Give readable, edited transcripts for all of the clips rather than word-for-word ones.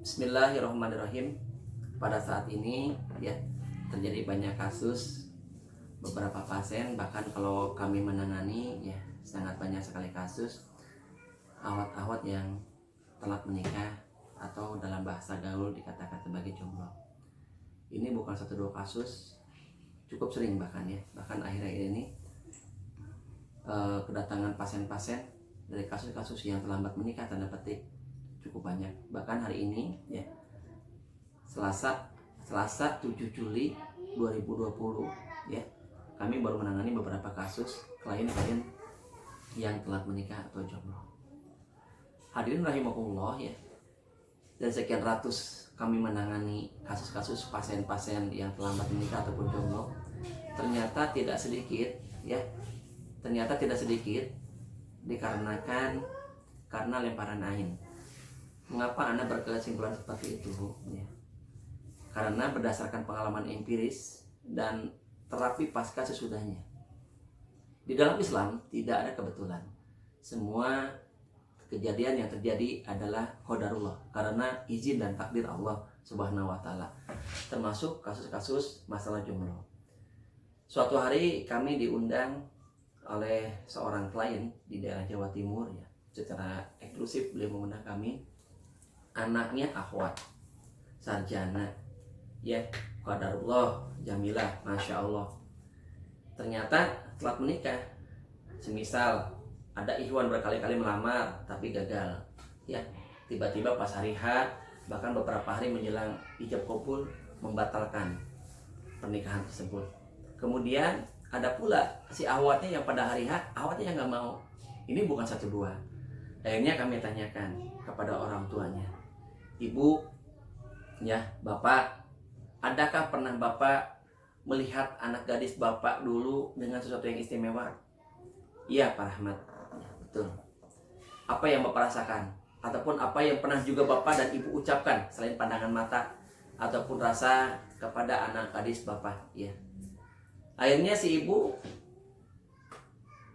Bismillahirrahmanirrahim. Pada saat ini ya terjadi banyak kasus, beberapa pasien, bahkan kalau kami menangani ya sangat banyak sekali kasus awat-awat yang telat menikah atau dalam bahasa gaul dikatakan sebagai jomblo. Ini bukan satu dua kasus, cukup sering bahkan akhir-akhir ini kedatangan pasien-pasien dari kasus-kasus yang terlambat menikah tanda petik cukup banyak. Bahkan hari ini ya Selasa 7 Juli 2020 ya kami baru menangani beberapa kasus klien-klien yang telat menikah atau jomblo. Hadirin rahimakumullah ya. Dan sekian ratus kami menangani kasus-kasus pasien-pasien yang terlambat menikah ataupun jomblo. Ternyata tidak sedikit dikarenakan karena lemparan ain. Mengapa Anda berkesimpulan seperti itu? Ya. Karena berdasarkan pengalaman empiris dan terapi pasca sesudahnya. Di dalam Islam tidak ada kebetulan. Semua kejadian yang terjadi adalah qadarullah, karena izin dan takdir Allah Subhanahu wa taala. Termasuk kasus-kasus masalah jomblo. Suatu hari kami diundang oleh seorang klien di daerah Jawa Timur ya. Secara eksklusif beliau mengundang kami. Anaknya akhwat sarjana ya, qadarullah jamilah, masya Allah. Ternyata telat menikah. Semisal ada ikhwan berkali-kali melamar tapi gagal ya, tiba-tiba pas hari H, bahkan beberapa hari menjelang ijab kabul, membatalkan pernikahan tersebut. Kemudian ada pula si akhwatnya yang pada hari H akhwatnya yang nggak mau. Ini bukan satu dua. Akhirnya kami tanyakan kepada orang tuanya, ibu ya, bapak, adakah pernah bapak melihat anak gadis bapak dulu dengan sesuatu yang istimewa? Iya Pak Rahmat, ya, betul. Apa yang bapak rasakan? Ataupun apa yang pernah juga bapak dan ibu ucapkan selain pandangan mata ataupun rasa kepada anak gadis bapak? Ya. Akhirnya si ibu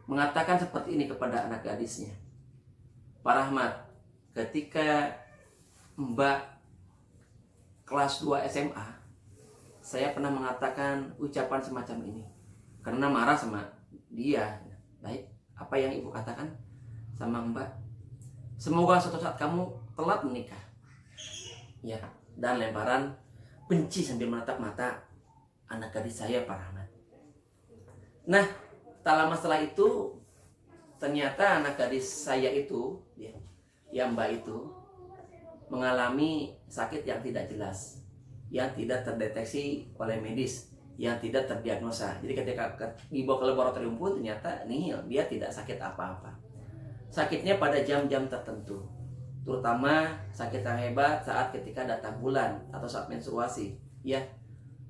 mengatakan seperti ini kepada anak gadisnya, Pak Rahmat, ketika Mbak kelas 2 SMA, saya pernah mengatakan ucapan semacam ini karena marah sama dia. Baik, apa yang ibu katakan sama Mbak? Semoga suatu saat kamu telat menikah. Ya, dan lemparan benci sambil menatap mata anak gadis saya, Pak Rahmat. Nah, tak lama setelah itu ternyata anak gadis saya itu ya Mbak itu mengalami sakit yang tidak jelas, yang tidak terdeteksi oleh medis, yang tidak terdiagnosa. Jadi ketika dibawa ke laboratorium pun ternyata nihil, dia tidak sakit apa-apa. Sakitnya pada jam-jam tertentu, terutama sakit yang hebat saat ketika datang bulan atau saat menstruasi. Ya,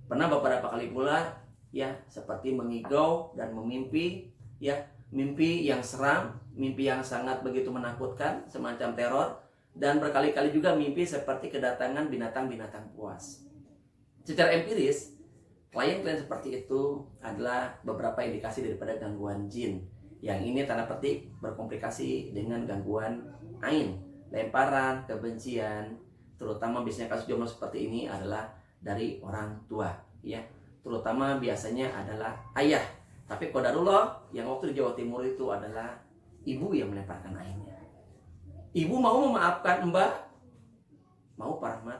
pernah beberapa kali pula ya seperti mengigau dan memimpi ya, mimpi yang seram, mimpi yang sangat begitu menakutkan, semacam teror. Dan berkali-kali juga mimpi seperti kedatangan binatang-binatang buas. Secara empiris, klien-klien seperti itu adalah beberapa indikasi daripada gangguan jin. Yang ini tanda petik berkomplikasi dengan gangguan ain, lemparan, kebencian. Terutama biasanya kasus jomblo seperti ini adalah dari orang tua, ya. Terutama biasanya adalah ayah. Tapi qadarullah yang waktu di Jawa Timur itu adalah ibu yang melemparkan ainnya. Ibu mau memaafkan Mbak? Mau Pak Rahmat?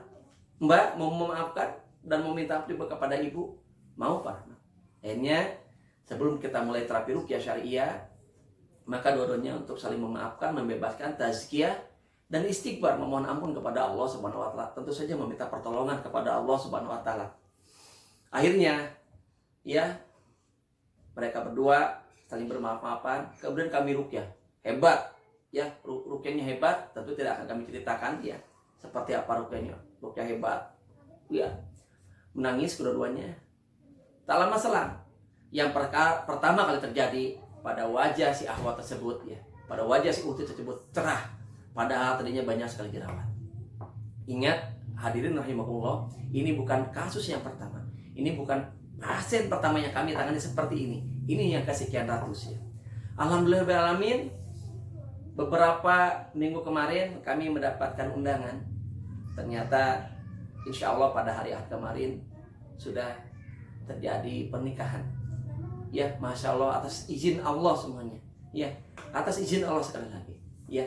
Mbak mau memaafkan dan meminta maaf juga kepada ibu? Mau Pak Rahmat? Akhirnya sebelum kita mulai terapi ruqyah syariah, maka dua-duanya untuk saling memaafkan, membebaskan, tazkiyah dan istighfar, memohon ampun kepada Allah Subhanahu wa taala. Tentu saja meminta pertolongan kepada Allah Subhanahu wa taala. Akhirnya ya mereka berdua saling bermaaf-maafan, kemudian kami ruqyah. Hebat. Ya, ruqyahnya hebat, tentu tidak akan kami ceritakan ya seperti apa ruqyahnya. Ruqyah hebat. Ya. Menangis kedua-duanya. Tak lama selang, yang pertama kali terjadi pada wajah si akhwat tersebut ya, pada wajah si ukhti tersebut cerah, padahal tadinya banyak sekali jerawat. Ingat hadirin rahimakumullah, ini bukan kasus yang pertama. Ini bukan pasien pertama yang kami tangani seperti ini. Ini yang kesekian ratus ya. Alhamdulillahirrahmanirrahim. Beberapa minggu kemarin kami mendapatkan undangan ternyata insya Allah pada hari Ahad kemarin sudah terjadi pernikahan. Ya, masya Allah, atas izin Allah semuanya. Ya, atas izin Allah sekali lagi. Ya,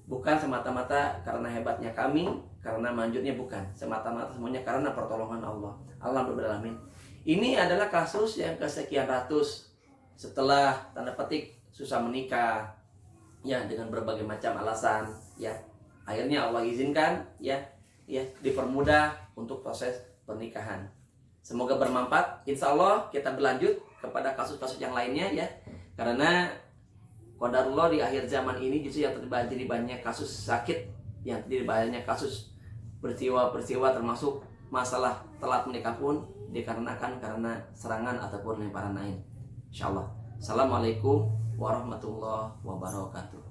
bukan semata-mata karena hebatnya kami, karena manjurnya, bukan. Semata-mata semuanya karena pertolongan Allah. Alhamdulillah. Ini adalah kasus yang kesekian ratus setelah tanda petik susah menikah, ya, dengan berbagai macam alasan, ya. Akhirnya Allah izinkan, ya, dipermudah untuk proses pernikahan. Semoga bermanfaat. Insya Allah kita berlanjut kepada kasus-kasus yang lainnya, ya. Karena qadarullah di akhir zaman ini justru yang terjadi banyak kasus sakit, yang terjadi banyak kasus peristiwa-peristiwa termasuk masalah telat menikah pun dikarenakan karena serangan ataupun lemparan lain. Insyaallah. Assalamualaikum warahmatullahi wabarakatuh.